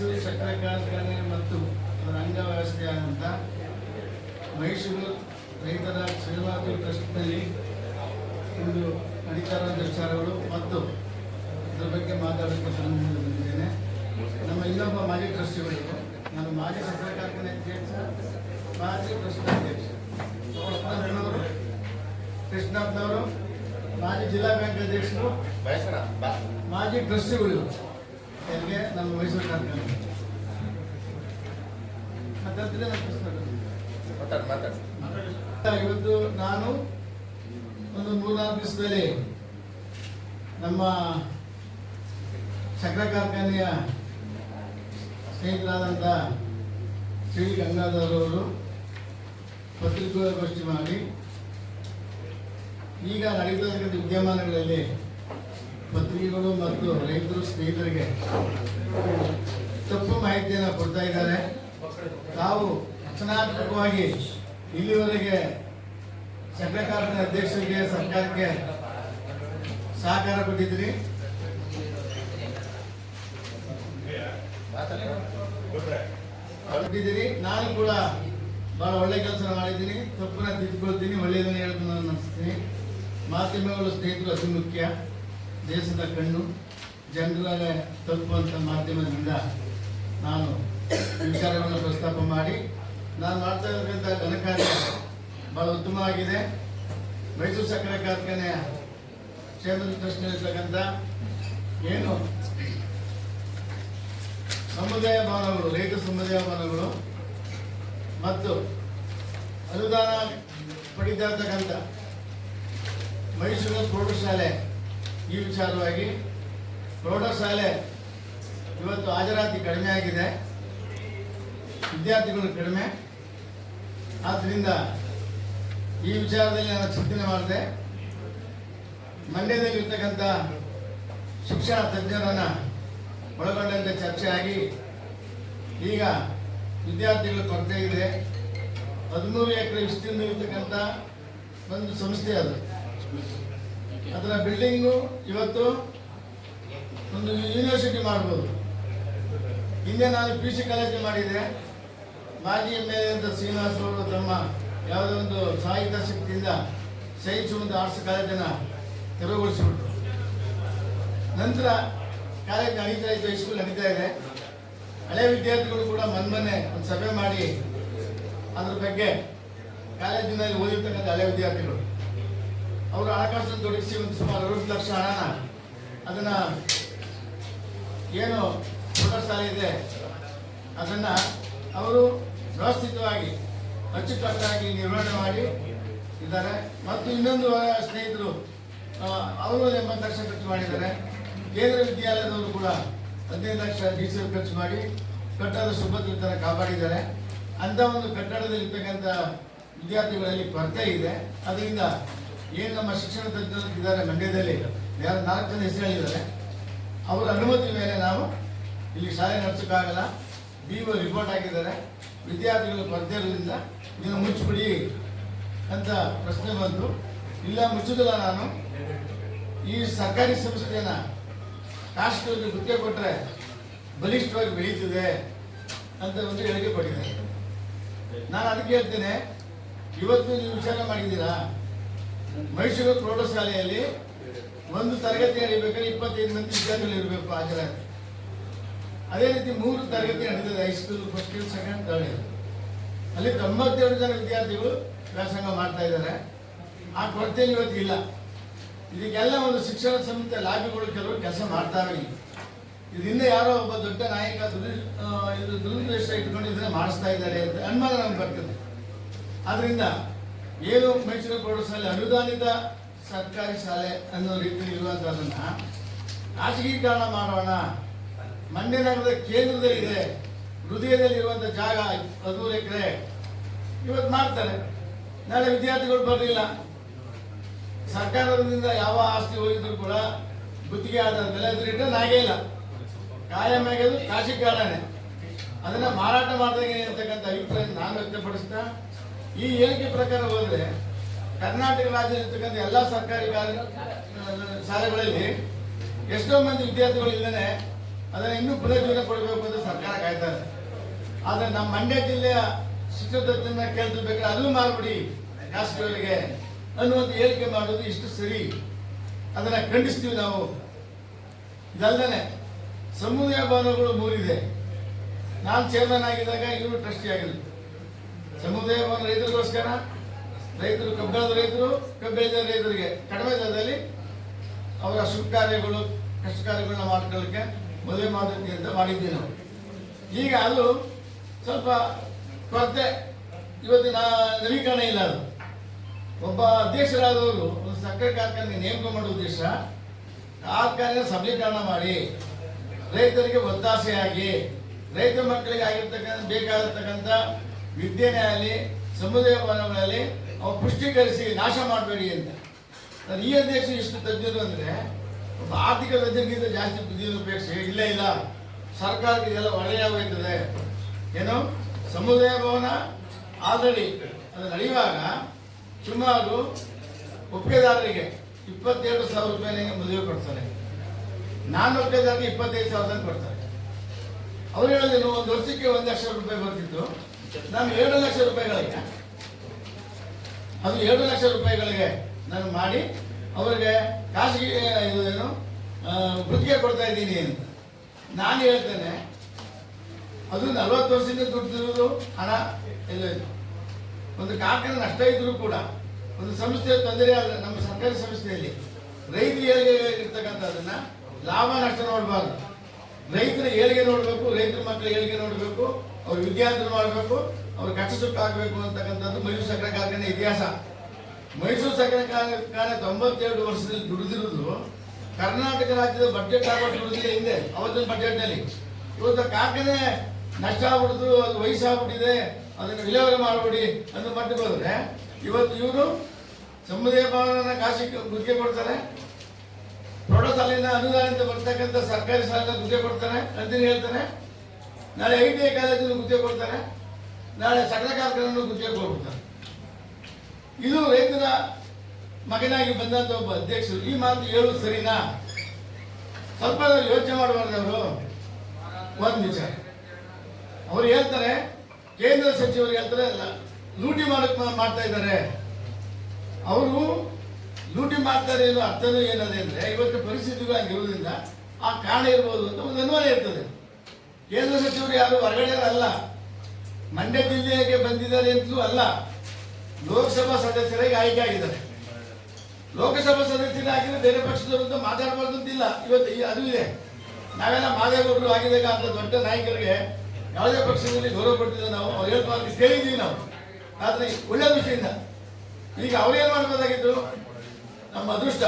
ಮೈಸೂರು ಸಕ್ಕರೆ ಕಾರ್ಖಾನೆ ಮತ್ತು ಅದರ ಅಂಗವ್ಯವಸ್ಥೆಯಾದಂಥ ಮೈಸೂರು ರೈತರ ಸೇವಾಭಿವೃದ್ಧಿ ಟ್ರಸ್ಟ್ನಲ್ಲಿ ಇಂದು ನಡೀತಾ ಇರುವಂಥ ವಿಚಾರಗಳು ಮತ್ತು ಅದರ ಬಗ್ಗೆ ಮಾತಾಡೋದಕ್ಕೆ ಬಂದಿದ್ದೇನೆ. ನಮ್ಮ ಇನ್ನೊಬ್ಬ ಮಾಜಿ ಟ್ರಸ್ಟಿಗಳಿಗೂ ನಾನು ಮಾಜಿ ಸಕ್ಕರೆ ಕಾರ್ಖಾನೆ ಅಧ್ಯಕ್ಷ, ಮಾಜಿ ಟ್ರಸ್ಟ್ ಅಧ್ಯಕ್ಷ ಕೃಷ್ಣಪ್ಪನವರು, ಮಾಜಿ ಜಿಲ್ಲಾ ಬ್ಯಾಂಕ್ ಅಧ್ಯಕ್ಷರು, ಮಾಜಿ ಟ್ರಸ್ಟಿಗಳು ಎಲ್ಲಿಗೆ ನಮ್ಮ ಮೈಸೂರು ಕಾರ್ಖಾನೆ ಇವತ್ತು ನಾನು ಒಂದು 3-4 ದಿವಸದಲ್ಲಿ ನಮ್ಮ ಸಕ್ಕರೆ ಕಾರ್ಖಾನೆಯ ಸ್ನೇಹಿತರಾದಂಥ ಶ್ರೀ ಗಂಗಾಧರವರು ಪತ್ರಿಕಾಗೋಷ್ಠಿ ಮಾಡಿ ಈಗ ನಡೀತಕ್ಕಂಥ ವಿದ್ಯಮಾನಗಳಲ್ಲಿ ಪತ್ರಿಕೆಗಳು ಮತ್ತು ರೈತರು ಸ್ನೇಹಿತರಿಗೆ ತಪ್ಪು ಮಾಹಿತಿಯನ್ನು ಕೊಡ್ತಾ ಇದ್ದಾರೆ. ತಾವು ರಚನಾತ್ಮಕವಾಗಿ ಇಲ್ಲಿವರೆಗೆ ಸಕ್ಕರೆ ಕಾರ್ಖಾನೆ ಅಧ್ಯಕ್ಷರಿಗೆ ಸರ್ಕಾರಕ್ಕೆ ಸಹಕಾರ ಕೊಟ್ಟಿದ್ದೀರಿ. ನಾನು ಕೂಡ ಬಹಳ ಒಳ್ಳೆ ಕೆಲಸ ಮಾಡಿದ್ದೀನಿ. ತಪ್ಪನ್ನ ತಿದ್ದುಕೊಳ್ತೀನಿ, ಒಳ್ಳೆಯದನ್ನು ಹೇಳೋದನ್ನು ನಡೆಸ್ತೀನಿ. ಮಾಧ್ಯಮಗಳು ಸ್ನೇಹಿತರು ಅತಿ ಮುಖ್ಯ, ದೇಶದ ಕಣ್ಣು. ಜನರ ತಲುಪುವಂಥ ಮಾಧ್ಯಮದಿಂದ ನಾನು ವಿಚಾರವನ್ನು ಪ್ರಸ್ತಾಪ ಮಾಡಿ ನಾನು ಮಾಡ್ತಾ ಇರತಕ್ಕಂಥ ಘನಕಾರ್ಯ ಬಹಳ ಉತ್ತಮವಾಗಿದೆ. ಮೈಸೂರು ಸಕ್ಕರೆ ಕಾರ್ಖಾನೆಯ ಚೇಂಬರ್ ಟ್ರಸ್ಟ್ನಲ್ಲಿರ್ತಕ್ಕಂಥ ಏನು ಸಮುದಾಯ ಭವನಗಳು, ರೈತ ಸಮುದಾಯ ಭವನಗಳು ಮತ್ತು ಅನುದಾನ ಪಡಿತಾ ಇರ್ತಕ್ಕಂಥ ಮೈಸೂರು ಪ್ರೌಢಶಾಲೆ, ಈ ವಿಚಾರವಾಗಿ ಪ್ರೌಢಶಾಲೆ ಇವತ್ತು ಹಾಜರಾತಿ ಕಡಿಮೆ ಆಗಿದೆ, ವಿದ್ಯಾರ್ಥಿಗಳು ಕಡಿಮೆ. ಆದ್ದರಿಂದ ಈ ವಿಚಾರದಲ್ಲಿ ನಾನು ಚಿಂತನೆ ಮಾಡಿದೆ. ಮಂಡ್ಯದಲ್ಲಿರ್ತಕ್ಕಂಥ ಶಿಕ್ಷಣ ತಜ್ಞರನ್ನು ಒಳಗೊಂಡಂತೆ ಚರ್ಚೆ ಆಗಿ ಈಗ ವಿದ್ಯಾರ್ಥಿಗಳ ಕೊರತೆ ಇದೆ. 13 ಎಕರೆ ವಿಸ್ತೀರ್ಣ ಇರ್ತಕ್ಕಂಥ ಒಂದು ಸಂಸ್ಥೆ ಅದು. ಅದರ ಬಿಲ್ಡಿಂಗು ಇವತ್ತು ಒಂದು ಯೂನಿವರ್ಸಿಟಿ ಮಾಡ್ಬೋದು. ಹಿಂದೆ ನಾನು PC ಕಾಲೇಜ್ ಮಾಡಿದೆ. ಮಾಜಿ MLA ಅಂತ ಶ್ರೀನಿವಾಸ್ ಅವರು ತಮ್ಮ ಯಾವುದೋ ಒಂದು ಸಾಹಿತ್ಯ ಶಕ್ತಿಯಿಂದ ಸೈನ್ಸ್ ಮತ್ತು ಆರ್ಟ್ಸ್ ಕಾಲೇಜನ್ನು ತೆರವುಗೊಳಿಸಿಬಿಟ್ರು. ನಂತರ ಕಾಲೇಜ್ ನಡೀತಾ ಇತ್ತು, ಹೈಸ್ಕೂಲ್ ನಡೀತಾ ಇದೆ. ಹಳೆ ವಿದ್ಯಾರ್ಥಿಗಳು ಕೂಡ ಮೊನ್ನೆ ಒಂದು ಸಭೆ ಮಾಡಿ ಅದ್ರ ಬಗ್ಗೆ ಕಾಲೇಜಿನಲ್ಲಿ ಓದಿರ್ತಕ್ಕಂಥ ಹಳೆ ವಿದ್ಯಾರ್ಥಿಗಳು ಅವರು ಹಣಕಾಸನ್ನು ತೊಡಗಿಸಿ ಒಂದು ಸುಮಾರು 60 ಲಕ್ಷ ಹಣನ ಅದನ್ನು ಏನು ಪ್ರೌಢಶಾಲೆ ಇದೆ ಅದನ್ನು ಅವರು ವ್ಯವಸ್ಥಿತವಾಗಿ ಅಚ್ಚುಕಟ್ಟಾಗಿ ನಿರ್ವಹಣೆ ಮಾಡಿ ಇದ್ದಾರೆ. ಮತ್ತು ಇನ್ನೊಂದು ಸ್ನೇಹಿತರು ಅವರು 80 ಲಕ್ಷ ಖರ್ಚು ಮಾಡಿದ್ದಾರೆ. ಕೇಂದ್ರ ವಿದ್ಯಾಲಯದವರು ಕೂಡ 15 ಲಕ್ಷ ಡೀಸೆಲ್ ಖರ್ಚು ಮಾಡಿ ಕಟ್ಟಡದ ಸುಭದ್ರತೆಯನ್ನು ಕಾಪಾಡಿದ್ದಾರೆ. ಅಂಥ ಒಂದು ಕಟ್ಟಡದಲ್ಲಿರ್ತಕ್ಕಂಥ ವಿದ್ಯಾರ್ಥಿಗಳಲ್ಲಿ ಕೊರತೆ ಇದೆ. ಅದರಿಂದ ಏನು ನಮ್ಮ ಶಿಕ್ಷಣ ತಜ್ಞರು ಇದ್ದಾರೆ ಮಂಡ್ಯದಲ್ಲಿ, 4 ಜನ ಹೆಸರು ಹೇಳಿದ್ದಾರೆ. ಅವರ ಅನುಮತಿ ಮೇಲೆ ನಾವು ಇಲ್ಲಿ ಶಾಲೆ ನಡೆಸೋಕ್ಕಾಗಲ್ಲ. BO ರಿಪೋರ್ಟ್ ಹಾಕಿದ್ದಾರೆ. ವಿದ್ಯಾರ್ಥಿಗಳು ಕೊರತೆ ಇರೋದ್ರಿಂದ ಇದನ್ನು ಮುಚ್ಚಿಬಿಡಿ ಅಂತ ಪ್ರಶ್ನೆ ಬಂತು. ಇಲ್ಲ, ಮುಚ್ಚುದಿಲ್ಲ. ನಾನು ಈ ಸರ್ಕಾರಿ ಸಂಸ್ಥೆಯನ್ನು ಖಾಸಗಿಯವರಿಗೆ ಗುತ್ತಿಗೆ ಕೊಟ್ಟರೆ ಬಲಿಷ್ಠವಾಗಿ ಬೆಳೀತದೆ ಅಂತ ಒಂದು ಹೇಳಿಕೆ ಕೊಟ್ಟಿದ್ದಾರೆ. ನಾನು ಅದಕ್ಕೆ ಹೇಳ್ತೇನೆ, ಇವತ್ತು ನೀವು ವಿಚಾರ ಮಾಡಿದ್ದೀರಾ, ಮೈಸೂರು ಪ್ರೌಢಶಾಲೆಯಲ್ಲಿ ಒಂದು ತರಗತಿ ನಡೀಬೇಕಾದ್ರೆ 25 ಮಂದಿ ವಿದ್ಯಾರ್ಥಿಗಳು ಇರಬೇಕು ಹಾಜರಾತಿ. ಅದೇ ರೀತಿ 3 ತರಗತಿ ನಡೀತದೆ, high school, first year, second, third year. ಅಲ್ಲಿ 92 ಜನ ವಿದ್ಯಾರ್ಥಿಗಳು ವ್ಯಾಸಂಗ ಮಾಡ್ತಾ ಇದ್ದಾರೆ. ಆ ಕೊರತೆಯಲ್ಲಿ ಇವತ್ತು ಇಲ್ಲ. ಇದಕ್ಕೆಲ್ಲ ಒಂದು ಶಿಕ್ಷಣ ಸಂಸ್ಥೆ ಲಾಬಿಗಳು ಕೆಲವರು ಕೆಲಸ ಮಾಡ್ತಾರೆ. ಇದರಿಂದ ಯಾರೋ ಒಬ್ಬ ದೊಡ್ಡ ನಾಯಕ ದುರುದ್ದೇಶ ಇಟ್ಕೊಂಡು ಇದನ್ನ ಮಾಡಿಸ್ತಾ ಇದ್ದಾರೆ ಅಂತ ಅನುಮಾನ ನಮ್ಗೆ ಬರ್ತದೆ. ಆದ್ರಿಂದ ಏನು ಮೈಸೂರು ಪ್ರೌಢಶಾಲೆ ಅನುದಾನಿತ ಸರ್ಕಾರಿ ಶಾಲೆ ಅನ್ನೋ ರೀತಿಯಲ್ಲಿ ಇರುವಂತಹದನ್ನ ಖಾಸಗೀಕರಣ ಮಾಡೋಣ. ಮಂಡ್ಯ ನಗರದ ಕೇಂದ್ರದಲ್ಲಿದೆ, ಹೃದಯದಲ್ಲಿ ಇರುವಂಥ ಜಾಗ 13 ಎಕರೆ ಇವತ್ತು ಮಾಡ್ತಾರೆ. ನಾಳೆ ವಿದ್ಯಾರ್ಥಿಗಳು ಬರಲಿಲ್ಲ, ಸರ್ಕಾರದಿಂದ ಯಾವ ಆಸ್ತಿ ಹೋಗಿದ್ರು ಕೂಡ ಗುತ್ತಿಗೆ ಆಧಾರದ ಮೇಲೆ ಅದು ರಿಟರ್ನ್ ಆಗೇ ಇಲ್ಲ. ಕಾಯಂ ಆಗೋದು ಖಾಸಗೀಕರಣನೇ. ಅದನ್ನ ಮಾರಾಟ ಮಾಡಿದಾಗ ಅಂತಕ್ಕಂಥ ಅಭಿಪ್ರಾಯ ನಾನು ವ್ಯಕ್ತಪಡಿಸ್ತಾ, ಈ ಹೇಳಿಕೆ ಪ್ರಕಾರ ಹೋದ್ರೆ ಕರ್ನಾಟಕ ರಾಜ್ಯದಲ್ಲಿರ್ತಕ್ಕಂಥ ಎಲ್ಲ ಸರ್ಕಾರಿ ಶಾಲೆಗಳಲ್ಲಿ ಎಷ್ಟೋ ಮಂದಿ ವಿದ್ಯಾರ್ಥಿಗಳು ಇಲ್ಲದೆ ಅದನ್ನು ಇನ್ನೂ ಪುನರ್ಜೀವನ ಕೊಡಬೇಕು ಅಂತ ಸರ್ಕಾರ ಕಾಯ್ತಾ ಇದೆ. ಆದರೆ ನಮ್ಮ ಮಂಡ್ಯ ಜಿಲ್ಲೆಯ ಶಿಕ್ಷಣ ತಜ್ಞರನ್ನ ಕೇಳ್ತಿರ್ಬೇಕಾದ್ರೆ ಅದನ್ನು ಮಾರ್ಬಿಡಿ ಖಾಸಗಿಯವರಿಗೆ ಅನ್ನುವಂಥ ಹೇಳಿಕೆ ಮಾಡೋದು ಇಷ್ಟು ಸರಿ, ಅದನ್ನು ಖಂಡಿಸ್ತೀವಿ ನಾವು. ಇದಲ್ಲದೆ ಸಮುದಾಯ ಭವನಗಳು 3 ಇದೆ. ನಾನು ಚೇರ್ಮನ್ ಆಗಿದ್ದಾಗ ಇವರು ಟ್ರಸ್ಟಿ ಆಗಿದ್ರು. ಸಮುದಾಯ ಭವನ ರೈತರಿಗೋಸ್ಕರ, ರೈತರು ಕಬ್ಬಣದ ರೈತರು, ಕಬ್ಬು ಬೆಳೆದ ರೈತರಿಗೆ ಕಡಿಮೆ ದರದಲ್ಲಿ ಅವರ ಶುಭ ಕಾರ್ಯಗಳು ಕಷ್ಟ ಕಾರ್ಯಗಳನ್ನ ಮಾಡ್ಕೊಳ್ಳಿಕ್ಕೆ ಮದುವೆ ಮಾಡೋದಕ್ಕೆ ಅಂತ ಮಾಡಿದ್ವಿ ನಾವು. ಈಗ ಅದು ಸ್ವಲ್ಪ ಕೊರತೆ, ಇವತ್ತಿನ ನವೀಕರಣ ಇಲ್ಲ. ಅದು ಒಬ್ಬ ಅಧ್ಯಕ್ಷರಾದವರು ಒಂದು ಸಕ್ಕರೆ ಕಾರ್ಖಾನೆ ನೇಮಕ ಮಾಡುವ ಉದ್ದೇಶ ಕಾರ್ಖಾನೆ ಸಬಲೀಕರಣ ಮಾಡಿ ರೈತರಿಗೆ ಒತ್ತಾಸೆಯಾಗಿ ರೈತ ಮಕ್ಕಳಿಗೆ ಆಗಿರ್ತಕ್ಕಂಥ ಬೇಕಾಗಿರ್ತಕ್ಕಂಥ ವಿದ್ಯೆನೇ ಆಗಲಿ ಸಮುದಾಯ ಭವನಗಳಲ್ಲಿ ಅವು ಪುಷ್ಟೀಕರಿಸಿ ನಾಶ ಮಾಡಬೇಡಿ ಅಂತ. ಈ ಅಧ್ಯಕ್ಷ ಇಷ್ಟು ತಜ್ಞರು ಅಂದರೆ ಒಬ್ಬ ಆರ್ಥಿಕ ತಜ್ಞರಿಗಿಂತ ಜಾಸ್ತಿ ಬುದ್ಧಿಯನ್ನು ಉಪಯೋಗಿಸಿ ಇಲ್ಲ ಸರ್ಕಾರಕ್ಕೆ ಇದೆಲ್ಲ ಹೊರೆಯಾಗೋಯ್ತದೆ. ಏನು ಸಮುದಾಯ ಭವನ ಆಲ್ರೆಡಿ ಅದು ನಡೆಯುವಾಗ ಸುಮಾರು ಒಪ್ಪಿಗೆದಾರರಿಗೆ 27,000 ರೂಪಾಯಿ ಮದುವೆ ಕೊಡ್ತಾರೆ. ನಾನು ಒಪ್ಪಿಗೆದಾರರಿಗೆ 25,000 ಕೊಡ್ತಾರೆ. ಅವ್ರು ಹೇಳಿದ್ರು ಒಂದು ವರ್ಷಕ್ಕೆ 1 ಲಕ್ಷ ರೂಪಾಯಿ ಬರ್ತಿತ್ತು, ನಾನು 7 ಲಕ್ಷ ರೂಪಾಯಿಗಳಿಗೆ, ಅದು 7 ಲಕ್ಷ ರೂಪಾಯಿಗಳಿಗೆ ನಾನು ಮಾಡಿ ಅವರಿಗೆ ಖಾಸಗಿ ಏನು ಗುತ್ತಿಗೆ ಕೊಡ್ತಾ ಇದ್ದೀನಿ ಅಂತ ನಾನು ಹೇಳ್ತೇನೆ. ಅದು 40 ವರ್ಷದಿಂದ ದುಡ್ಡಿರೋದು ಹಣ ಎಲ್ಲ ಒಂದು ಕಾರ್ಖಾನೆ ನಷ್ಟ ಇದ್ರೂ ಕೂಡ ಒಂದು ಸಂಸ್ಥೆ ತೊಂದರೆ ಆದ್ರೆ ನಮ್ಮ ಸರ್ಕಾರಿ ಸಂಸ್ಥೆಯಲ್ಲಿ ರೈತರು ಏಳಿಗೆ ಇರ್ತಕ್ಕಂಥದ್ದನ್ನ ಲಾಭ ನಷ್ಟ ನೋಡಬಾರ್ದು. ರೈತರ ಏಳಿಗೆ ನೋಡಬೇಕು, ರೈತರ ಮಕ್ಕಳ ಏಳಿಗೆ ನೋಡಬೇಕು, ಅವ್ರ ವಿದ್ಯಾರ್ಥಿ ಮಾಡಬೇಕು, ಅವ್ರ ಕಷ್ಟ ಸುಖ ಆಗಬೇಕು ಅಂತಕ್ಕಂಥದ್ದು ಮೈಸೂರು ಸಕ್ಕರೆ ಕಾರ್ಖಾನೆ ಇತಿಹಾಸ. ಮೈಸೂರು ಸಕ್ಕರೆ ಕಾರ್ಖಾನೆ 92 ವರ್ಷದಲ್ಲಿ ದುಡಿದಿರುವುದು ಕರ್ನಾಟಕ ರಾಜ್ಯದ ಬಜೆಟ್ ಆಗೋದು ದುಡಿದಿಲ್ಲ ಹಿಂದೆ ಅವತ್ತಿನ ಬಜೆಟ್ನಲ್ಲಿ. ಇವತ್ತು ಕಾರ್ಖಾನೆ ನಷ್ಟ ಆಗ್ಬಿಡುದು, ಅದು ವಯಸ್ಸಾಗ್ಬಿಟ್ಟಿದೆ, ಅದನ್ನು ವಿಲೇವಾರಿ ಮಾಡಬೇಡಿ ಅನ್ನೋ ಮಟ್ಟಿಗೆ ಹೋದ್ರೆ ಇವತ್ತು ಇವರು ಸಮುದಾಯ ಭವನ ಖಾಸಗಿ ಗುತ್ತಿಗೆ ಕೊಡ್ತಾರೆ, ಪ್ರೌಢಶಾಲೆಯಿಂದ ಅನುದಾನದಿಂದ ಬರ್ತಕ್ಕಂಥ ಸರ್ಕಾರಿ ಶಾಲೆಯಿಂದ ಗುತ್ತಿಗೆ ಕೊಡ್ತಾರೆ ಅಂತೀನಿ ಹೇಳ್ತಾರೆ. ನಾಳೆ ITI ಕಾಲೇಜನ್ನು ಗುತ್ತಿಗೆ ಕೊಡ್ತಾರೆ, ನಾಳೆ ಸಕ್ಕರೆ ಕಾರ್ಖಾನೆಯನ್ನು ಗುತ್ತಿಗೆ ಕೊಡ್ತಾರೆ. ಇದು ರೈತರ ಮಗನಾಗಿ ಬಂದಂತ ಒಬ್ಬ ಅಧ್ಯಕ್ಷರು ಈ ಮಾತು ಹೇಳುದು ಸರಿನಾ? ಸ್ವಲ್ಪ ಯೋಚನೆ ಮಾಡಬಾರ್ದು ಅವರು. ಒಂದು ವಿಚಾರ ಅವ್ರು ಹೇಳ್ತಾರೆ, ಕೇಂದ್ರ ಸಚಿವರು ಹೇಳ್ತಾರೆ ಲೂಟಿ ಮಾಡ್ತಾ ಇದ್ದಾರೆ. ಅವರು ಲೂಟಿ ಮಾಡ್ತಾರೆ ಅನ್ನೋ ಅರ್ಥನೂ ಏನದೆ ಅಂದ್ರೆ ಇವತ್ತು ಪರಿಸ್ಥಿತಿಗಳು ಹಂಗಿರೋದ್ರಿಂದ ಆ ಕಾರಣ ಇರ್ಬೋದು ಅಂತ ಒಂದು ಅನುಮಾನ ಇರ್ತದೆ. ಕೇಂದ್ರ ಸಚಿವರು ಯಾರು ಹೊರಗಡೆ ಅಲ್ಲ, ಮಂಡ್ಯ ಜಿಲ್ಲೆಗೆ ಬಂದಿದ್ದಾರೆ ಅಂತಲೂ ಅಲ್ಲ, ಲೋಕಸಭಾ ಸದಸ್ಯರಾಗಿ ಆಯ್ಕೆ ಆಗಿದ್ದಾರೆ. ಲೋಕಸಭಾ ಸದಸ್ಯರಾಗಿದ್ರೆ ಬೇರೆ ಪಕ್ಷದವರು ಅಂತ ಮಾತಾಡಬಾರ್ದು ಅಂತಿಲ್ಲ. ಇವತ್ತು ಅದು ಇದೆ. ನಾವೆಲ್ಲ ಮಾದೇಗೌಡರು ಆಗಿದಾಗ ಅಂತ ದೊಡ್ಡ ನಾಯಕರಿಗೆ ಯಾವುದೇ ಪಕ್ಷದಲ್ಲಿ ಗೌರವ ಕೊಡ್ತಿದ್ದೆ ನಾವು, ಅವ್ರು ಹೇಳ್ಕೊಂಡು ಕೇಳಿದ್ದೀವಿ ನಾವು. ಆದರೆ ಒಳ್ಳೆ ವಿಷಯದಿಂದ ಈಗ ಅವ್ರೇನು ಮಾಡ್ಬೋದಾಗಿತ್ತು? ನಮ್ಮ ಅದೃಷ್ಟ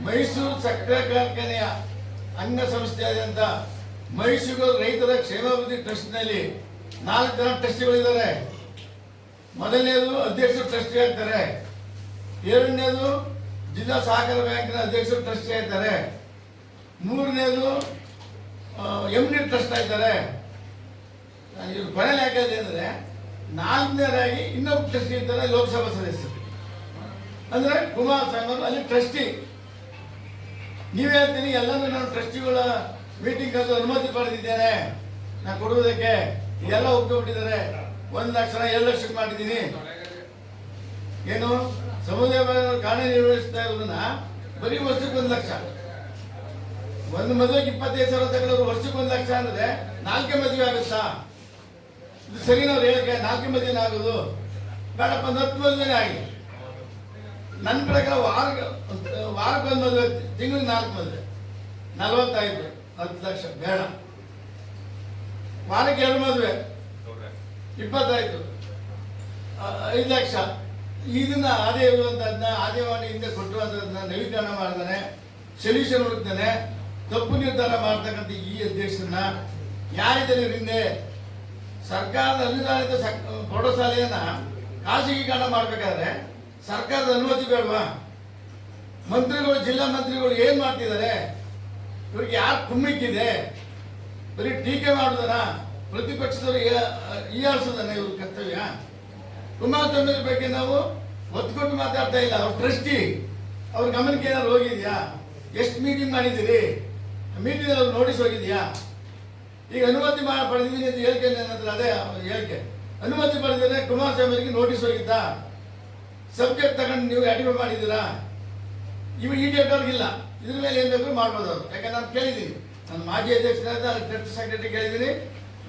ಮೈಸೂರು ಸಕ್ಕರೆ ಕಾರ್ಖಾನೆಯ ಅಂಗಸಂಸ್ಥೆಯಾದಂಥ ಮೈಸೂರು ರೈತರ ಕ್ಷೇಮಾಭಿವೃದ್ಧಿ ಟ್ರಸ್ಟ್ನಲ್ಲಿ 4 ಜನ ಟ್ರಸ್ಟಿಗಳಿದ್ದಾರೆ. ಮೊದಲನೇದು ಅಧ್ಯಕ್ಷರು ಟ್ರಸ್ಟಿ ಆಗ್ತಾರೆ, ಎರಡನೇದು ಜಿಲ್ಲಾ ಸಹಕಾರ ಬ್ಯಾಂಕಿನ ಅಧ್ಯಕ್ಷರು ಟ್ರಸ್ಟಿ ಆಗ್ತಾರೆ, ಮೂರನೇದು MD ಟ್ರಸ್ಟ್ ಆಗ್ತಾರೆ. ಇವ್ರು ಕೊನೆಯಲ್ಲಿ ಯಾಕಂದ್ರೆ ಅಂದರೆ 4ನೇದಾಗಿ ಇನ್ನೊಬ್ಬ ಟ್ರಸ್ಟಿ ಇರ್ತಾರೆ, ಲೋಕಸಭಾ ಸದಸ್ಯರು ಅಂದ್ರೆ ಕುಮಾರಸ್ವಾಮಿ ಅವರು ಅಲ್ಲಿ ಟ್ರಸ್ಟಿ. ನೀವು ಹೇಳ್ತೀನಿ ಎಲ್ಲರೂ ನಾನು ಟ್ರಸ್ಟಿಗಳ ಮೀಟಿಂಗ್ ಅದು ಅನುಮತಿ ಪಡೆದಿದ್ದೇನೆ ನಾನು ಕೊಡುವುದಕ್ಕೆ, ಇದೆಲ್ಲ ಒಪ್ಪಿಬಿಟ್ಟಿದ್ದಾರೆ. 1 ಲಕ್ಷ 2 ಲಕ್ಷಕ್ಕೆ ಮಾಡಿದ್ದೀನಿ. ಏನು ಸಮುದಾಯ ಕಾರ್ಯನಿರ್ವಹಿಸ್ತಾ ಇರೋದನ್ನ ಬರೀ ವರ್ಷಕ್ಕೆ 1 ಲಕ್ಷ, ಒಂದು ಮದುವೆಗೆ 25,000 ತಗೊಳ್ಳೋರು ವರ್ಷಕ್ಕೆ 1 ಲಕ್ಷ ಅಂದ್ರೆ 4 ಮದುವೆ ಆಗುತ್ತಾ? ಇದು ಸರಿನವ್ರು ಹೇಳಕ್ಕೆ 4 ಮದುವೆನೇ ಆಗೋದು ಬೇಡಪ್ಪ, 10 ಮದುವೆನೇ ಆಗಿ. ನನ್ನ ಪ್ರಕಾರ ವಾರಕ್ಕೆ 1 ಮದುವೆ, ತಿಂಗಳಿಗೆ 4 ಮದುವೆ, 45 10 ಲಕ್ಷ ಬೇಡ. ವಾರಕ್ಕೆ 2 ಮದುವೆ 25 5 ಲಕ್ಷ. ಇದನ್ನ ಆದಾಯ ಇರುವಂತಹದನ್ನ ಆದಾಯ ಮಾಡಿ ಹಿಂದೆ ಕೊಟ್ಟಿರುವಂತಹದನ್ನ ನವೀಕರಣ ಮಾಡ್ತಾನೆ, ಸೊಲ್ಯೂಷನ್ ಹುಡುಕ್ತಾನೆ. ತಪ್ಪು ನಿರ್ಧಾರ ಮಾಡ್ತಕ್ಕಂಥ ಈ ಅಧ್ಯಕ್ಷರನ್ನ ಯಾರಿದ್ದಾರೆ ಹಿಂದೆ? ಸರ್ಕಾರದ ಅನುದಾನಿತ ಪ್ರೌಢಶಾಲೆಯನ್ನ ಖಾಸಗೀಕರಣ ಮಾಡಬೇಕಾದ್ರೆ ಸರ್ಕಾರದ ಅನುಮತಿ ಬೇಡವಾ? ಮಂತ್ರಿಗಳು, ಜಿಲ್ಲಾ ಮಂತ್ರಿಗಳು ಏನ್ ಮಾಡ್ತಿದ್ದಾರೆ? ಇವ್ರಿಗೆ ಯಾರು ಕುಮ್ಮಿಕ್ಕಿದೆ? ಬರೀ ಟೀಕೆ ಮಾಡುದನ, ಪ್ರತಿಪಕ್ಷದವರು ಹೀಯಾಳಿಸೋದನ್ನ ಇವ್ರ ಕರ್ತವ್ಯ? ಕುಮಾರಸ್ವಾಮಿ ಬಗ್ಗೆ ನಾವು ಒತ್ತು ಕೊಟ್ಟು ಮಾತಾಡ್ತಾ ಇಲ್ಲ. ಅವ್ರ ಟ್ರಸ್ಟಿ, ಅವ್ರ ಗಮನಕ್ಕೆ ಏನಾದ್ರು ಹೋಗಿದ್ಯಾ? ಎಷ್ಟು ಮೀಟಿಂಗ್ ಮಾಡಿದ್ದೀರಿ? ಮೀಟಿಂಗ್ ನೋಟಿಸ್ ಹೋಗಿದೆಯಾ? ಈಗ ಅನುಮತಿ ಪಡೆದಿದ್ದೀನಿ ಅಂತ ಹೇಳಿಕೆ ನನ್ನ ಅದೇ ಹೇಳಿಕೆ. ಅನುಮತಿ ಪಡೆದಿದ್ರೆ ಕುಮಾರಸ್ವಾಮಿ ಅವರಿಗೆ ನೋಟಿಸ್ ಹೋಗಿದ್ದ? ಸಬ್ಜೆಕ್ಟ್ ತಗೊಂಡು ನೀವು ಅಡಿಮೆ ಮಾಡಿದ್ದೀರಾ? ಇವು ಈ ಡೇಟ್ ಅವ್ರಿಗಿಲ್ಲ. ಇದ್ರ ಮೇಲೆ ಏನು ಬೇಕಾದ್ರೂ ಮಾಡ್ಬೋದು ಅವರು. ಯಾಕಂದ್ರೆ ನಾನು ಕೇಳಿದ್ದೀನಿ, ನಾನು ಮಾಜಿ ಅಧ್ಯಕ್ಷರಾದ ಟ್ರಸ್ಟ್ ಸೆಕ್ರೆಟರಿ ಕೇಳಿದ್ದೀನಿ.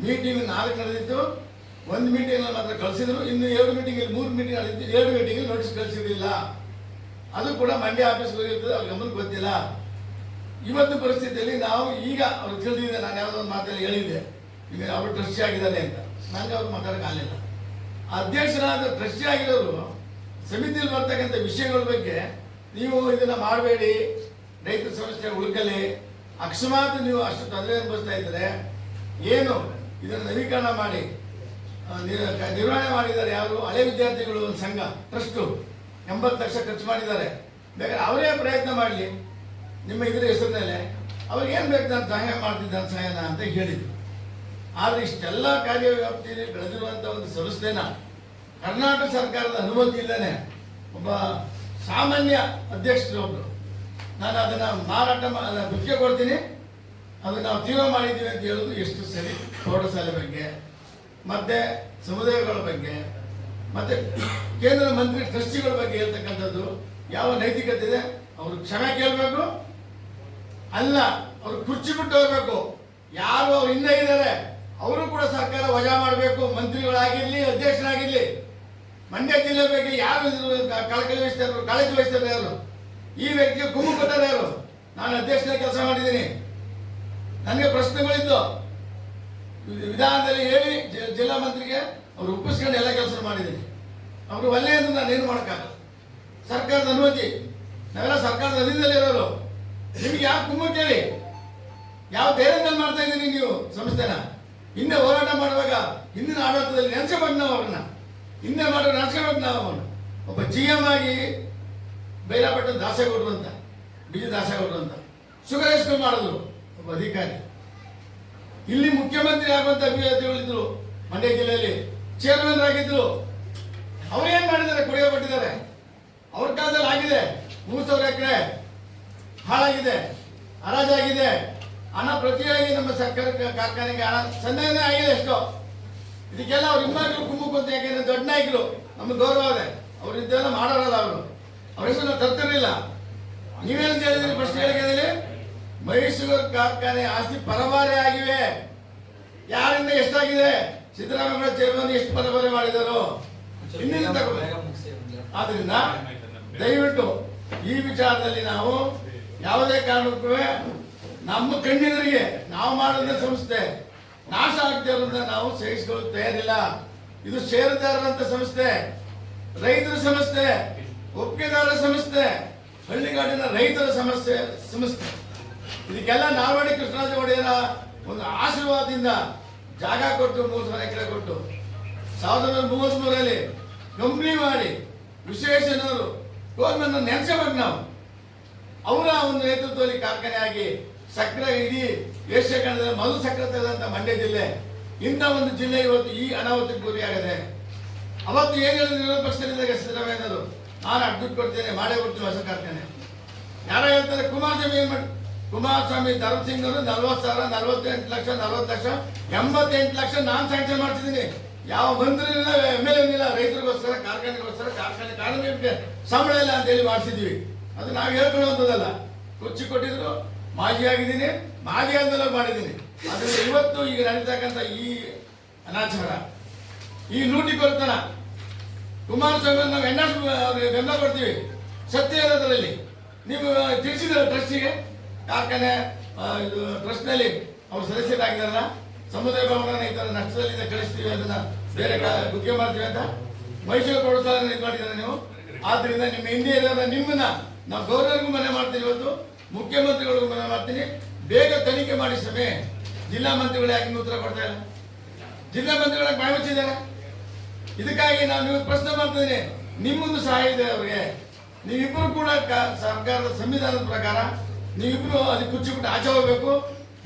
ಮೀಟಿಂಗ್ 4 ನಡೆದಿತ್ತು, 1 ಮೀಟಿಂಗ್ ಮಾತ್ರ ಕಳಿಸಿದ್ರು. ಇನ್ನು 2 ಮೀಟಿಂಗ್ 3 ಮೀಟಿಂಗ್ ನಡೆದಿತ್ತು, 2 ಮೀಟಿಂಗ್ ನೋಟಿಸ್ ಕಳಿಸಿರಲಿಲ್ಲ. ಅದು ಕೂಡ ಮಂಡ್ಯ ಆಫೀಸ್ಗೆ ಹೋಗಿರ್ತದೆ, ಅವ್ರ ಗಮನಕ್ಕೆ ಗೊತ್ತಿಲ್ಲ. ಇವತ್ತು ಪರಿಸ್ಥಿತಿಯಲ್ಲಿ ನಾವು ಈಗ ಅವ್ರಿಗೆ ತಿಳಿದಿದೆ, ನಾನು ಯಾವುದೋ ಒಂದು ಮಾತಲ್ಲಿ ಹೇಳಿದ್ದೆ, ಈಗ ಅವರು ಟ್ರಸ್ಟಿ ಆಗಿದ್ದಾರೆ ಅಂತ. ನನಗೆ ಅವ್ರು ಮಾತಾಡೋಕ್ಕಾಗಲಿಲ್ಲ. ಅಧ್ಯಕ್ಷರಾದ ಟ್ರಸ್ಟಿ ಆಗಿರೋರು ಸಮಿತಿಯಲ್ಲಿ ಬರ್ತಕ್ಕಂಥ ವಿಷಯಗಳ ಬಗ್ಗೆ ನೀವು ಇದನ್ನು ಮಾಡಬೇಡಿ, ರೈತರ ಸಮಸ್ಯೆ ಉಳ್ಕಲಿ, ಅಕಸ್ಮಾತ್ ನೀವು ಅಷ್ಟು ತೊಂದರೆ ಅನುಭವಿಸ್ತಾ ಇದ್ದರೆ ಏನು ಇದನ್ನು ನವೀಕರಣ ಮಾಡಿ ನಿರ್ವಹಣೆ ಮಾಡಿದ್ದಾರೆ. ಯಾರು? ಹಳೆ ವಿದ್ಯಾರ್ಥಿಗಳು ಒಂದು ಸಂಘ ಟ್ರಸ್ಟು 80 ಲಕ್ಷ ಖರ್ಚು ಮಾಡಿದ್ದಾರೆ. ಬೇಕಾದ್ರೆ ಅವರೇ ಪ್ರಯತ್ನ ಮಾಡಲಿ ನಿಮ್ಮ ಇದರ ಹೆಸರಿನಲ್ಲೇ. ಅವ್ರಿಗೆ ಏನು ಬೇಕು ನಾನು ಸಹಾಯ ಮಾಡ್ತಿದ್ದಾನೆ ಸಹಾಯನ ಅಂತ ಹೇಳಿದ್ರು. ಆದರೆ ಇಷ್ಟೆಲ್ಲ ಕಾರ್ಯವ್ಯಾಪ್ತಿಯಲ್ಲಿ ಬೆಳೆದಿರುವಂಥ ಒಂದು ಸಂಸ್ಥೆನ ಕರ್ನಾಟಕ ಸರ್ಕಾರದ ಅನುಮತಿ ಇಲ್ಲದೆ ಒಬ್ಬ ಸಾಮಾನ್ಯ ಅಧ್ಯಕ್ಷರು ಒಬ್ಬರು ನಾನು ಅದನ್ನು ಮಾರಾಟ ಗುತ್ತಿಗೆ ಕೊಡ್ತೀನಿ, ಅದು ನಾವು ತೀರ್ಮಾನ ಮಾಡಿದ್ದೀವಿ ಅಂತ ಹೇಳೋದು ಎಷ್ಟು ಸರಿ? ಪ್ರೌಢಶಾಲೆ ಬಗ್ಗೆ, ಮತ್ತೆ ಸಮುದಾಯಗಳ ಬಗ್ಗೆ, ಮತ್ತೆ ಕೇಂದ್ರ ಮಂತ್ರಿ ಟ್ರಸ್ಟಿಗಳ ಬಗ್ಗೆ ಹೇಳ್ತಕ್ಕಂಥದ್ದು ಯಾವ ನೈತಿಕತೆ ಇದೆ? ಅವರು ಕ್ಷಮೆ ಕೇಳಬೇಕು, ಅಲ್ಲ ಅವರು ಕುರ್ಚಿ ಬಿಟ್ಟು ಹೋಗ್ಬೇಕು. ಯಾರು ಅವ್ರು ಹಿಂದೆ ಇದ್ದಾರೆ ಅವರು ಕೂಡ ಸರ್ಕಾರ ವಜಾ ಮಾಡಬೇಕು. ಮಂತ್ರಿಗಳಾಗಿರ್ಲಿ, ಅಧ್ಯಕ್ಷರಾಗಿರ್ಲಿ. ಮಂಡ್ಯ ಜಿಲ್ಲೆ ಬಗ್ಗೆ ಯಾರು ಕಳಕಳಿ ವಹಿಸ್ತಾರೆ? ಕಾಳಜಿ ವಹಿಸ್ತಾರೆ ಯಾರು? ಈ ವ್ಯಕ್ತಿಗೆ ಕುಮ್ಮು ಕೊಟ್ಟಾರೆ ಯಾರು? ನಾನು ಅಧ್ಯಕ್ಷರ ಕೆಲಸ ಮಾಡಿದ್ದೀನಿ, ನನಗೆ ಪ್ರಶ್ನೆಗಳಿದ್ದು ವಿಧಾನದಲ್ಲಿ ಹೇಳಿ ಜಿಲ್ಲಾ ಮಂತ್ರಿಗೆ ಅವ್ರು ಒಪ್ಪಿಸ್ಕೊಂಡು ಎಲ್ಲ ಕೆಲಸ ಮಾಡಿದ್ದೀನಿ. ಅವರು ಒಳ್ಳೆಯ ಅಂದ್ರೆ ನಾನೇನು ಮಾಡೋಕ್ಕಾಗಲ್ಲ. ಸರ್ಕಾರದ ಅನುಮತಿ, ನಾವೆಲ್ಲ ಸರ್ಕಾರದ ಅಧೀನದಲ್ಲಿ ಇರೋರು. ನಿಮ್ಗೆ ಯಾವ ಕುಮ್ಮು ಕೇಳಿ? ಯಾವ ಧೈರ್ಯದಲ್ಲಿ ಮಾಡ್ತಾ ಇದ್ದೀನಿ ನೀವು ಸಂಸ್ಥೆನ? ಹಿಂದೆ ಹೋರಾಟ ಮಾಡುವಾಗ ಹಿಂದಿನ ಆಡಳಿತದಲ್ಲಿ ನೆನೆಸಬೇಕು ನಾವು ಅವ್ರನ್ನ. ಹಿಂದೆ ಮಾಡೋ ನೆನೆಸ್ಕೋಬೇಕು ನಾವು ಅವನು. ಒಬ್ಬ GM ಆಗಿ ಬೈರಾಪಟ್ಟ ದಾಸಗೌಡರು ಅಂತ, BG ದಾಸಗೌಡರು ಅಂತ ಸುಗರೇಶ್ಗಳು ಮಾಡಿದ್ರು ಒಬ್ಬ ಅಧಿಕಾರಿ. ಇಲ್ಲಿ ಮುಖ್ಯಮಂತ್ರಿ ಆಗುವಂತ ಅಭ್ಯರ್ಥಿಗಳಿದ್ರು ಮಂಡ್ಯ ಜಿಲ್ಲೆಯಲ್ಲಿ, ಚೇರ್ಮನ್ ಆಗಿದ್ರು. ಅವ್ರೇನ್ ಮಾಡಿದ್ದಾರೆ? ಕೊಡುಗೆ ಕೊಟ್ಟಿದ್ದಾರೆ. ಅವ್ರ ಕಾಲದಲ್ಲಿ ಆಗಿದೆ 3000 ಎಕರೆ ಹಾಳಾಗಿದೆ, ಹರಾಜಾಗಿದೆ. ಹಣ ಪ್ರತಿಯಾಗಿ ನಮ್ಮ ಸರ್ಕಾರ ಕಾರ್ಖಾನೆಗೆ ಹಣ ಸಂದಾಯನೇ ಆಗಿದೆ ಎಷ್ಟೋ. ಇದಕ್ಕೆಲ್ಲ ಅವ್ರ ಹಿಂಬಾಗಿಲು ಕುಮ್ಮುಕ್ ಅಂತ, ಯಾಕೆಂದ್ರೆ ದೊಡ್ಡ ನಾಯಕರು, ನಮ್ಗೆ ಗೌರವ ಇದೆ. ಅವ್ರು ಇದೆಲ್ಲ ಮಾಡೋರಲ್ಲ, ಅವ್ರ ಹೆಸರು ತರ್ತಿರ್ಲಿಲ್ಲ. ನೀವೇನು ಹೇಳಿದ್ರಿ? ಫಸ್ಟ್ ಹೇಳಿದ್ರೆ ಮೈಸೂರು ಕಾರ್ಖಾನೆ ಆಸ್ತಿ ಪರಭಾರೆ ಆಗಿವೆ. ಯಾರಿಂದ ಎಷ್ಟಾಗಿದೆ? ಸಿದ್ದರಾಮಯ್ಯ ಚೇರ್ಮನ್ ಎಷ್ಟು ಪರಭಾರೆ ಮಾಡಿದರು? ಇನ್ನೇನು ತಗೋಬೇಕು. ಆದ್ರಿಂದ ದಯವಿಟ್ಟು ಈ ವಿಚಾರದಲ್ಲಿ ನಾವು ಯಾವುದೇ ಕಾರಣಕ್ಕೂ ನಮ್ಮ ಕಣ್ಣೆದುರಿಗೆ ನಾವು ಮಾಡಿದ ಸಂಸ್ಥೆ ನಾಶ ಆಗ್ತಿರೋದ್ರಿಂದ ನಾವು ಸಹಿಸಿಕೊಳ್ಳಲು ತಯಾರಿಲ್ಲ. ಇದು ಷೇರುದಾರರಂತ ಸಂಸ್ಥೆ, ರೈತರ ಸಂಸ್ಥೆ, ಒಪ್ಪಿಗೆದಾರರ ಸಂಸ್ಥೆ, ಹಳ್ಳಿಗಾಡಿನ ರೈತರ ಸಂಸ್ಥೆ. ಇದಕ್ಕೆಲ್ಲ ನಾಲ್ವಡಿ ಕೃಷ್ಣರಾಜ ಒಡೆಯರ ಒಂದು ಆಶೀರ್ವಾದದಿಂದ ಜಾಗ ಕೊಟ್ಟು 3000 ಎಕರೆ ಕೊಟ್ಟು 1933ರಲ್ಲಿ ಕಂಪ್ನಿ ಮಾಡಿ ವಿಶ್ವೇಶ್ವರಯ್ಯನವರು ಗೌರ್ಮೆಂಟ್ ನೆನೆಸಬೇಕು ನಾವು. ಅವರ ಒಂದು ನೇತೃತ್ವದಲ್ಲಿ ಕಾರ್ಖಾನೆ ಆಗಿ ಸಕ್ಕರೆ ಇಡೀ ಏಷ್ಯಾ ಖಂಡದಲ್ಲಿ ಮೊದಲು ಸಕ್ಕರೆ ತೆಗೆದಂತ ಮಂಡ್ಯ ಜಿಲ್ಲೆ, ಇಂಥ ಒಂದು ಜಿಲ್ಲೆ ಇವತ್ತು ಈ ಅನಾಹುತಕ್ಕೆ ಗುರಿಯಾಗಿದೆ. ಅವತ್ತು ಏನು ಹೇಳಿದ್ರು ವಿರೋಧ ಪಕ್ಷದಲ್ಲಿದ್ದಾಗ ಸಿದ್ದರಾಮಯ್ಯನವರು, ನಾನು ದುಡ್ಡು ಕೊಡ್ತೇನೆ, ಮಾಡೇ ಕೊಡ್ತೀನಿ ಹೊಸ ಕಾರ್ಖಾನೆ. ಯಾರೋ ಹೇಳ್ತಾರೆ ಕುಮಾರಸ್ವಾಮಿ ಏನ್ ಮಾಡಿ, ಕುಮಾರಸ್ವಾಮಿ ಧರ್ಮಸಿಂಗ್ ಅವರು 40,000, 48 ಲಕ್ಷ, 40 ಲಕ್ಷ, 88 ಲಕ್ಷ ನಾನು ಸ್ಯಾಂಕ್ಷನ್ ಮಾಡ್ತಿದ್ದೀನಿ. ಯಾವ ಮಂತ್ರಿ ಇಲ್ಲ, MLA ಇಲ್ಲ, ರೈತರಿಗೋಸ್ಕರ, ಕಾರ್ಖಾನೆಗೋಸ್ಕರ, ಕಾರ್ಖಾನೆ ಕಾರ್ಮಿಕರಿಗೆ ಸಂಬಳ ಇಲ್ಲ ಅಂತ ಹೇಳಿ ಮಾಡಿಸಿದ್ವಿ. ಅದು ನಾವು ಹೇಳ್ಕೊಳ್ಳುವಂಥದ್ದಲ್ಲ. ಕುರ್ಚಿ ಕೊಟ್ಟಿದ್ರು, ಮಾಜಿ ಆಗಿದ್ದೀನಿ, ಮಾಜಿ ಆದ್ಮೇಲೆ ಮಾಡಿದ್ದೀನಿ. ಅದರಿಂದ ಇವತ್ತು ಈಗ ನಡೀತಕ್ಕಂಥ ಈ ಅನಾಚಾರ, ಈ ಲೂಟಿಕೊಳ್ತನ, ಕುಮಾರಸ್ವಾಮಿ ನಾವು ಅವ್ರಿಗೆ ಬೆಂಬಲ ಕೊಡ್ತೀವಿ, ಸತ್ಯ ಇರೋದ್ರಲ್ಲಿ. ನೀವು ತಿಳಿಸಿದ್ರೆ ಟ್ರಸ್ಟಿಗೆ, ಕಾರ್ಖಾನೆ ಇದು ಟ್ರಸ್ಟ್ನಲ್ಲಿ ಅವ್ರು ಸದಸ್ಯರಾಗಿದ್ದಾರಲ್ಲ, ಸಮುದಾಯ ಭವನ ಈ ಥರ ನಷ್ಟದಲ್ಲಿಂದ ಕಳಿಸ್ತೀವಿ, ಅದನ್ನ ಬೇರೆ ಗುತ್ತಿಗೆ ಮಾಡ್ತೀವಿ ಅಂತ ಮೈಸೂರು ಪ್ರೌಢಶಾಲೆ ಇದು ಮಾಡಿದ್ದಾರೆ ನೀವು. ಆದ್ರಿಂದ ನಿಮ್ಮ ಹಿಂದೆ ಇರೋದ ನಿಮ್ಮನ್ನ ನಾವು ಗೌರವರಿಗೂ ಮನೆ ಮಾಡ್ತೀನಿ, ಇವತ್ತು ಮುಖ್ಯಮಂತ್ರಿಗಳಿಗೂ ಮನೆ ಮಾಡ್ತೀನಿ. ಬೇಗ ತನಿಖೆ ಮಾಡಿ ಸಮಯ. ಜಿಲ್ಲಾ ಮಂತ್ರಿಗಳು ಯಾಕೆ ಉತ್ತರ ಕೊಡ್ತಾ ಇಲ್ಲ? ಜಿಲ್ಲಾ ಮಂತ್ರಿಗಳಿಗೆ ಬಾಯಿ ಮುಚ್ಚಿದ್ದಾರೆ. ಇದಕ್ಕಾಗಿ ನಾನು ನೀವು ಪ್ರಶ್ನೆ ಮಾಡ್ತಿದ್ದೀನಿ, ನಿಮ್ಮೊಂದು ಸಹಾಯ ಇದೆ ಅವ್ರಿಗೆ. ನೀವಿಬ್ಬರು ಕೂಡ ಸರ್ಕಾರದ ಸಂವಿಧಾನದ ಪ್ರಕಾರ ನೀವಿಬ್ರು ಅದಕ್ಕೆ ಕುಚ್ಚಿಬಿಟ್ಟು ಆಚೆ ಹೋಗ್ಬೇಕು.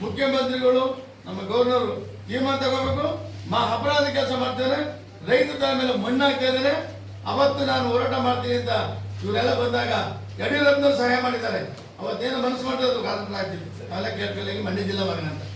ಮುಖ್ಯಮಂತ್ರಿಗಳು, ನಮ್ಮ ಗವರ್ನರು ತೀರ್ಮಾನ ತಗೋಬೇಕು. ಅಪರಾಧ ಕೆಲಸ ಮಾಡ್ತಾರೆ, ರೈತರ ಮೇಲೆ ಮಣ್ಣಾಗ್ತಾ ಇದ್ದಾರೆ. ಅವತ್ತು ನಾನು ಹೋರಾಟ ಮಾಡ್ತೀನಿ ಅಂತ ಇವರೆಲ್ಲ ಬಂದಾಗ ಯಡಿಯೂರಪ್ಪನವರು ಸಹಾಯ ಮಾಡಿದ್ದಾರೆ. ಅವತ್ತೇನು ಮನಸ್ಸು ಮಾಡಿರೋದು ಕಾರಣ ಆಗ್ತಿತ್ತು. ತಾಲೂಕು ಕೇಳ್ಕೊಳ್ಳಿ ಮಂಡ್ಯ ಜಿಲ್ಲಾ ಮಗನ ಅಂತ